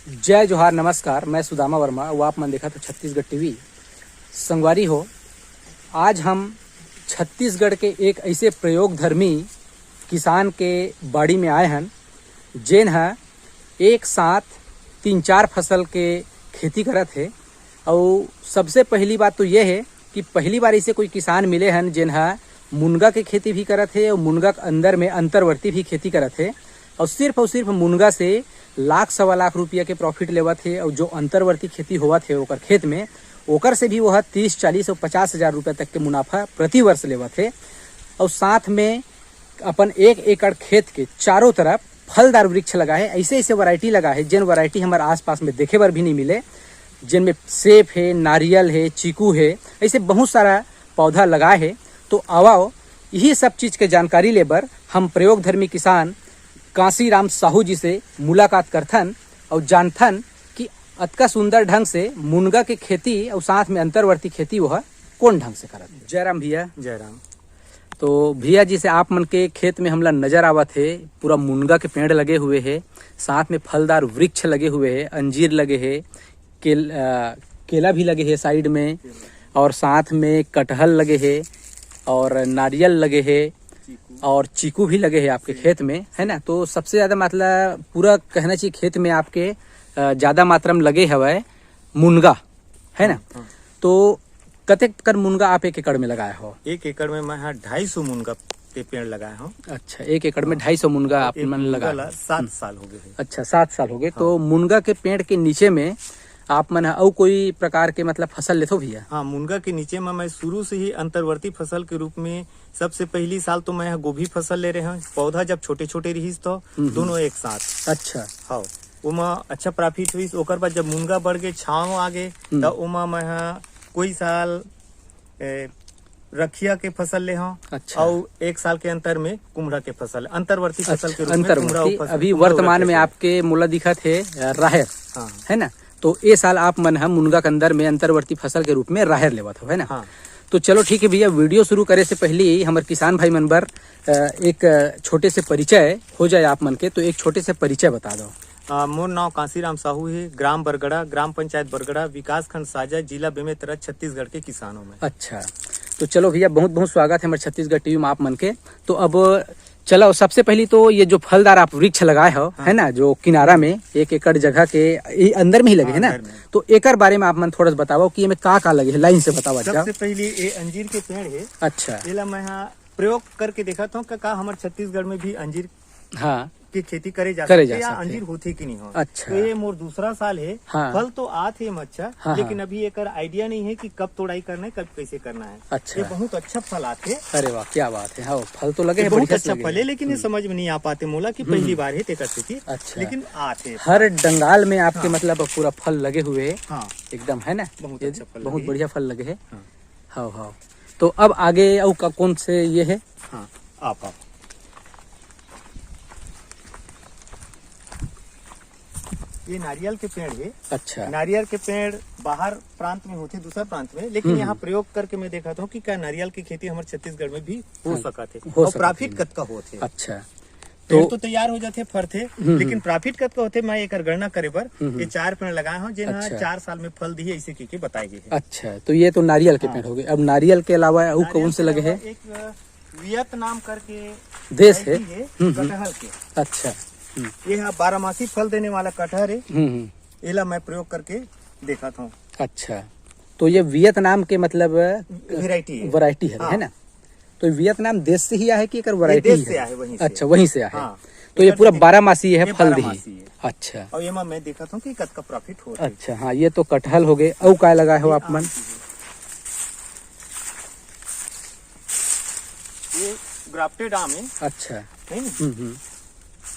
जय जोहार नमस्कार। मैं सुदामा वर्मा, वो आप मन देखा तो छत्तीसगढ़ टीवी। संगवारी हो, आज हम छत्तीसगढ़ के एक ऐसे प्रयोगधर्मी किसान के बाड़ी में आए हैं जेन ह एक साथ 3-4 फसल के खेती करत है। और सबसे पहली बात तो ये है कि पहली बार ऐसे कोई किसान मिले हैं जेन ह मुनगा के खेती भी करत है और मुनगा के अंदर में अंतर्वर्ती भी खेती करत है। और सिर्फ मुनगा से लाख सवा लाख रुपया के प्रॉफिट लेवत है। और जो अंतर्वर्ती खेती होवत है ओकर खेत में, ओकर से भी वह 30-40 और 50 हज़ार रुपये तक के मुनाफा प्रति वर्ष लेवत है। और साथ में अपन 1 एकड़ खेत के चारों तरफ फलदार वृक्ष लगा है। ऐसे ऐसे वैरायटी लगा है जिन वैरायटी हमारे आसपास में देखे बर भी नहीं मिले, जिनमें सेब है, नारियल है, चीकू है, ऐसे बहुत सारा पौधा लगा है। तो आओ यही सब चीज़ के जानकारी लेबर हम प्रयोगधर्मी किसान कांसीराम साहू जी से मुलाकात करथन और जानथन कि अतका सुंदर ढंग से मुनगा के खेती और साथ में अंतर्वर्ती खेती वह कौन ढंग से करत है। जयराम भैया। जयराम। तो भैया जी से आप मन के खेत में हमला नजर आवत है, पूरा मुनगा के पेड़ लगे हुए है, साथ में फलदार वृक्ष लगे हुए है, अंजीर लगे है, केला भी लगे है साइड में, और साथ में कटहल लगे है और नारियल लगे है और चीकू भी लगे हैं आपके खेत में, है ना। तो सबसे ज़्यादा मतलब पूरा कहना चाहिए खेत में आपके ज़्यादा मात्रा में लगे हवे मुनगा, है ना। तो कतेक कर मुनगा आप 1 एकड़ में लगाए हो? 1 एकड़ में मैं 250 मुनगा के पेड़ लगाए हूँ। अच्छा, 1 एकड़ में 250 मुनगा आप मन लगा। 7 साल हो गए। अच्छा, 7 साल हो गए। तो मुनगा के पेड़ के नीचे में आप मन और कोई प्रकार के मतलब फसल लेते हो भैया? हाँ, मुनगा के नीचे में मैं शुरू से ही अंतर्वर्ती फसल के रूप में सबसे पहली साल तो मैं गोभी फसल ले रहे हैं। पौधा जब छोटे छोटे रहीस तो दोनों एक साथ। अच्छा। हाँ, उमा अच्छा प्रॉफिट हुई। ओकर बाद जब मुनगा बढ़ गए, छाव आ गए, तो उमा मैं कोई साल रखिया के फसल ले हूँ। अच्छा। और 1 साल के अंतर में कुमड़ा के फसल, अंतर्वर्ती फसल के रूप में अंतर्वर्ती अभी वर्तमान में आपके मूला दिखत है राहेर, है ना। तो ये साल आप मन हम मुनगा के अंदर में अंतर्वर्ती फसल के रूप में राहेर लेवत हो, है ना। हाँ। तो चलो ठीक है भैया, वीडियो शुरू करे से पहले ही हमारे किसान भाई मन बर एक छोटे से परिचय हो जाए आप मन के। तो एक छोटे से परिचय बता दो। मोर नाम कांसीराम साहू है, ग्राम बरगड़ा, ग्राम पंचायत बरगड़ा, विकास खंड साजा, जिला बेमेतरा, छत्तीसगढ़ के किसानों में। अच्छा, तो चलो भैया, बहुत बहुत स्वागत है हमारे छत्तीसगढ़ टीवी में आप मन के। तो अब चलो सबसे पहली तो ये जो फलदार आप वृक्ष लगाए हो, है ना, जो किनारा में 1 एकड़ जगह के अंदर में ही लगे है ना। तो एकर बारे में आप मन थोड़ा सा बताओ कि ये में का लगे है, लाइन से बताओ। सबसे पहले ये अंजीर के पेड़ है। अच्छा। ये मैं प्रयोग करके देखा था का हमारे छत्तीसगढ़ में भी अंजीर हाँ की खेती करे जा सकते या सकते। अंजीर होती कि नहीं हो। अच्छा। तो ये मोर दूसरा साल है। हाँ। फल तो आते है अच्छा। हाँ। लेकिन अभी एक आइडिया नहीं है कि कब तोड़ाई करना है, कब कैसे करना है। अच्छा। ये बहुत अच्छा फल आते। अरे वाह, क्या बात है। हाँ, फल तो लगे है, बहुत अच्छा फल है, लेकिन ये समझ में नहीं आ पाते मोला कि पहली बार है थी। अच्छा। लेकिन आते हर डंगाल में आपके मतलब पूरा फल लगे हुए है। हाँ, एकदम, है ना। बहुत अच्छा फल, बहुत बढ़िया फल लगे है। हाँ। हाँ। तो अब आगे और कौन से ये है? हाँ, आप ये नारियल के पेड़ है। अच्छा। नारियल के पेड़ बाहर प्रांत में होते, दूसरा प्रांत में, लेकिन यहाँ प्रयोग करके मैं देखा था कि क्या नारियल की खेती हमारे छत्तीसगढ़ में भी हो सका थे और प्रॉफिट कत का होते। अच्छा। तो तैयार हो जाते फर थे, लेकिन प्रॉफिट कत का होते मैं एक गणना करे बर ये 4 पेड़ लगाए हूँ जिन 4 साल में फल दिए, ऐसे की बताई गई है। अच्छा, तो ये तो नारियल के पेड़ हो गए। अब नारियल के अलावा और कौन से लगे है? एक वियतनाम करके देश है कटहल के। अच्छा। ये 12मासी फल देने वाला कटहल है। इला मैं प्रयोग करके देखा था। अच्छा, तो ये वियतनाम के मतलब वैरायटी है ना। तो वियतनाम देश से ही आया है कि एक वैरायटी से आया है? वहीं से। अच्छा, वहीं से आया है। हाँ। तो ये पूरा 12मासी है, फल दी। अच्छा। और ये मैं देखा था कि कद का प्रॉफिट हो। अच्छा। हाँ, ये तो कटहल हो गए। और क्या लगाए हो आप मन? ये ग्राफ्टेड आम है। अच्छा। नहीं।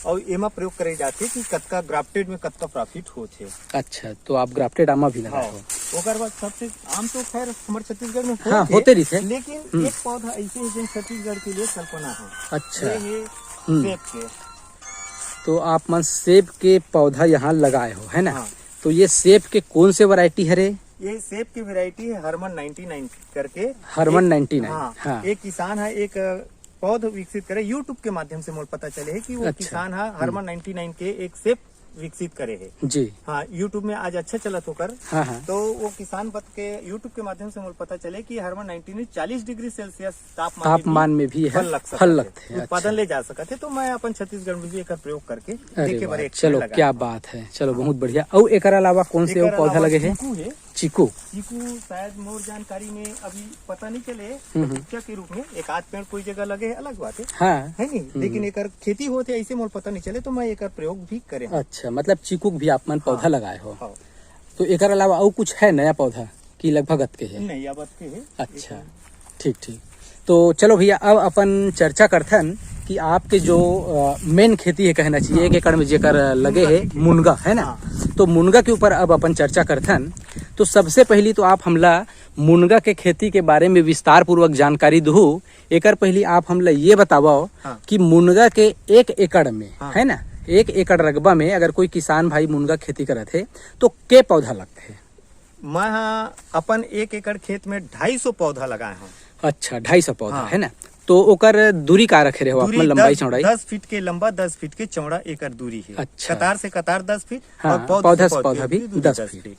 और एमा प्रयोग करे जाते कि कतका ग्राफ्टेड में कतका प्रॉफिट होते। अच्छा, तो आप ग्राफ्टेड आमा भी लगाए हो। ओकर बाद सबसे आम तो खैर हमारे छत्तीसगढ़ में होते रही थे, लेकिन एक पौधा ऐसे है जो छत्तीसगढ़ के लिए कल्पना है। अच्छा। ये है सेब के। तो आप मन सेब के पौधा यहाँ लगाए हो, है ना। हाँ। तो ये सेब के कौन से वैरायटी है रे? ये सेब की वैरायटी है हरमन 99 करके। हरमन 99। हाँ। एक किसान है, एक पौध विकसित करे, यूट्यूब के माध्यम से मोल पता चले है कि वो किसान है हरमन 99 के एक सेब विकसित करे है। जी। हाँ, यूट्यूब में आज अच्छा चलत होकर। हाँ हाँ। तो वो किसान बत के यूट्यूब के माध्यम से मुझे पता चले कि हर 40 डिग्री सेल्सियस तापमान में भी है फल लगते हैं। उत्पादन ले जा सकते। तो मैं अपन छत्तीसगढ़ में भी एक प्रयोग करके देखे बारे। चलो क्या बात है, चलो बहुत बढ़िया। और एक अलावा कौन से पौधा लगे हैं? चीकू। चीकू शायद मोर जानकारी में अभी पता नहीं चले क्या के रूप में एक आध पेड़ कोई जगह लगे है, अलग बात है। हाँ। है नहीं, लेकिन एक खेती होते ऐसे मोर पता नहीं चले, तो मैं एक प्रयोग भी करे। अच्छा, मतलब चीकू भी आप मन पौधा लगाए हो। हाँ। तो एक अलावा और कुछ है नया पौधा की लगभग के है? नहीं, अब के है। अच्छा, ठीक ठीक। तो चलो भैया, अब अपन चर्चा करथन कि आपके जो मेन खेती है कहना चाहिए, 1 एकड़ में जेकर लगे है मुनगा, है ना? तो मुनगा के ऊपर अब अपन चर्चा करथन। तो सबसे पहली तो आप हमला मुनगा के खेती के बारे में विस्तार पूर्वक जानकारी दो। एकर पहली आप हमला ये बताओ कि मुनगा के 1 एकड़ में, है ना, 1 एकड़ रकबा में अगर कोई किसान भाई मुनगा खेती करत है तो के पौधा लगते है? मैं अपन 1 एकड़ खेत में 250 पौधा लगाए हूँ। अच्छा, 250 पौधा, है ना? तो ओकर दूरी का रखे रहे हो आप, लंबाई चौड़ाई? 10 फीट के लंबा, 10 फीट के चौड़ा एकर दूरी है। अच्छा। कतार से कतार 10 फीट। हाँ, और पौधा से पौधा भी 10 फीट।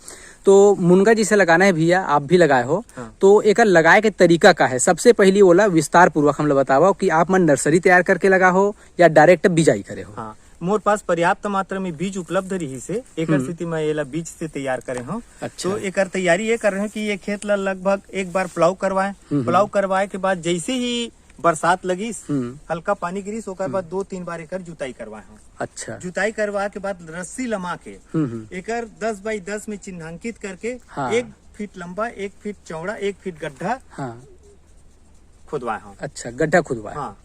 तो मुनगा जिसे लगाना है भैया, आप भी लगाए हो। हाँ। तो एकर लगाए के तरीका का है? सबसे पहली बोला विस्तार पूर्वक हम लोग बताओ कि आप मन नर्सरी तैयार करके लगा हो या डायरेक्ट बिजाई करे हो? हाँ, मोर पास पर्याप्त मात्रा में बीज उपलब्ध रही से एकर स्थिति में ये बीज से तैयार करे हूँ। अच्छा। तो एकर तैयारी ये कर रहे हैं कि ये खेत ला लगभग एक बार प्लाव करवाए। प्लाव करवाए के बाद जैसे ही बरसात लगी, हल्का पानी गिरी, ओकर बाद 2-3 बार एकर जुताई करवाए हूँ। अच्छा। जुताई करवा के बाद रस्सी लमा के एकर 10 बाई 10 में चिन्हांकित करके 1 फीट लंबा, 1 फीट चौड़ा, 1 फीट गड्ढा खुदवाए हूँ। अच्छा, गड्ढा खुदवाए। हाँ।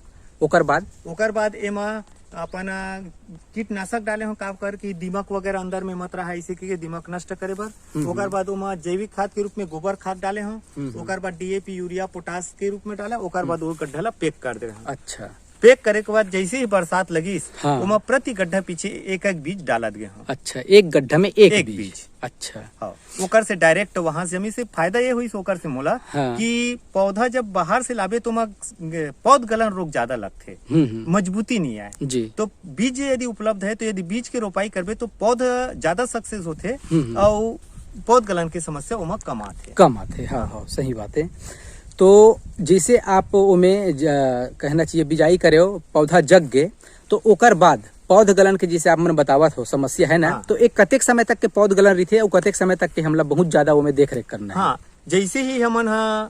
ओकर बाद एमा अपन कीटनाशक डाले हो काम कर कि दीमक वगैरह अंदर में मत रहा, इसे कि दीमक नष्ट करे बर। ओकर बाद ओमा जैविक खाद के रूप में गोबर खाद डाले हो। ओकर बाद डीएपी, यूरिया, पोटास के रूप में डाला। ओकर बाद वो गड्ढा ला पैक कर दे। अच्छा। पैक करे के बाद जैसे ही बरसात लगी, हाँ। ओमा प्रति गड्ढा पीछे एक बीज डालत गए। अच्छा, एक गड्ढा में एक बीज। अच्छा। हाँ। ओकर से डायरेक्ट वहां से जमी से फायदा ये हुई ओकर से मोला कि पौधा जब बाहर से लावे तो पौध गलन रोग ज्यादा लगते, मजबूती नहीं आए जी। तो बीज यदि उपलब्ध है तो यदि बीज के रोपाई करबे तो पौधा ज्यादा सक्सेस होते और पौध गलन की समस्या ओमा कम आते। हाँ, सही बात है। तो जैसे आप ओमे कहना चाहिए बिजाई करे हो, पौधा जग गए, तो ओकर बाद पौध गलन के जैसे आप मन बतावत हो समस्या है ना। हाँ। तो एक कतेक समय तक के पौध गलन रही और कतेक समय तक के हमला बहुत ज्यादा ओमे देख रेख करना है? हाँ, जैसे ही हमन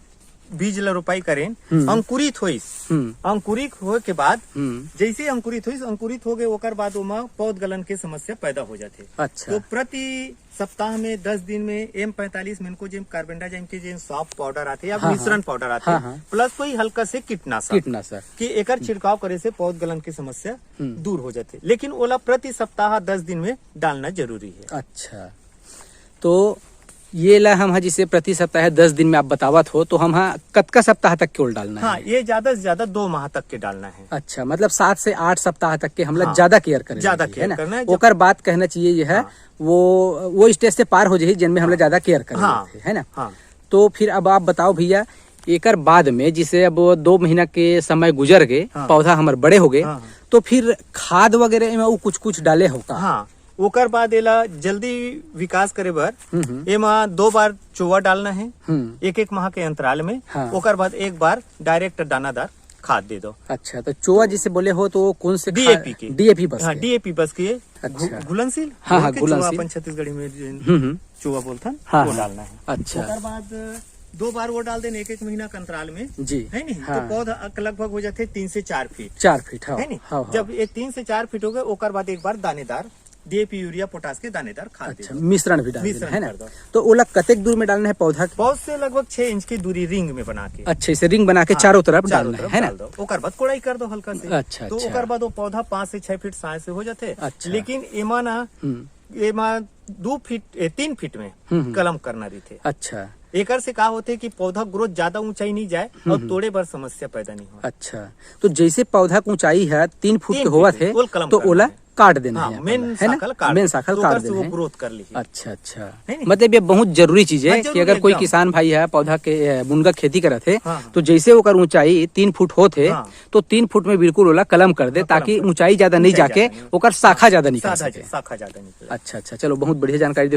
बीज ला रोपाई करें, अंकुरित होइस, अंकुरित हो के बाद जैसे अंकुरित हो गए ओकर बाद ओमा पौध गलन के समस्या पैदा हो जाते। अच्छा। तो प्रति सप्ताह में 10 दिन में M45 मेन्कोजेब कार्बेंडाजिम के जो सॉफ्ट पाउडर आते या मिश्रण पाउडर आते, प्लस कोई हल्का से कीटनाशक कि एकर छिड़काव करे से पौध गलन की समस्या दूर हो जाते। लेकिन ओला प्रति सप्ताह 10 दिन में डालना जरूरी है। अच्छा। तो ये ला हम जिसे प्रति सप्ताह 10 दिन में आप बतावत हो, तो हम कतका सप्ताह तक केवल डालना है? हाँ, ये ज्यादा से ज्यादा 2 माह तक के डालना है। अच्छा, मतलब 7 से 8 सप्ताह तक के हमला ज्यादा केयर करना है। ओकर बात कहना चाहिए ये है वो स्टेज से पार हो जाए जिनमें हमला ज्यादा केयर करना है ना। तो फिर अब आप बताओ भैया, एकर बाद में जिसे अब 2 महीना के समय गुजर गए, पौधा हमारे बड़े हो गए, तो फिर खाद वगैरह में कुछ डाले हो का? ओकर बाद एला जल्दी विकास करे बर एमा 2 बार चोवा डालना है 1-1 माह के अंतराल में। ओकर बाद 1 बार डायरेक्ट दानादार खाद दे दो। अच्छा, तो चोवा जिसे बोले हो तो कौन से? डीएपी के। डीएपी बस। हाँ, डीएपी बस के। अच्छा। घुलनशील। हाँ, घुलनशील। अपन छत्तीसगढ़ी में चोवा बोलते हैं, वो डालना है। अच्छा। ओकर बाद 2 बार वो डाल देने 1-1 महीना के अंतराल में जी, है नहीं। तो पौधा लगभग हो जाते 3 से 4 फीट। 4 फीट है नहीं। जब ये 3 से 4 फीट हो गए ओकर बाद 1 बार दानेदार डीएपी, यूरिया, पोटास के दानेदार खाद। अच्छा, मिश्रण भी डालना है ना। तो ओला कतेक दूर में डालना है पौधा? पौध से लगभग 6 इंच की दूरी रिंग में बना के। अच्छा, इसे रिंग बना के चारों तरफ डालना है ना। ओकर बाद कोड़ाई कर दो हल्का से। अच्छा। तो ओकर बाद वो पौधा 5 से 6 फीट साइज से हो जाते। लेकिन एमा 3 फीट में कलम करना रही थे। अच्छा। एकर से का होते कि पौधा ग्रोथ ज्यादा ऊंचाई नहीं जाए और तोड़े बर समस्या पैदा नहीं हो। अच्छा, तो जैसे पौधा की ऊंचाई है 3 फुट के होवत है, तो ओला काट देना है, मेन है शाखा ना, मेन शाखा काट देना वो है। ग्रोथ कर ली। अच्छा अच्छा, मतलब ये बहुत जरूरी चीज है कि अगर कोई किसान भाई है पौधा के मुनगा खेती करत है तो जैसे ओकर ऊंचाई 3 फुट होते तो 3 फुट में बिल्कुल ओला कलम कर दे ताकि ऊंचाई ज्यादा नहीं जाके ओकर शाखा ज्यादा निकल सके। शाखा ज्यादा निकले। अच्छा अच्छा, चलो बहुत बढ़िया जानकारी दे।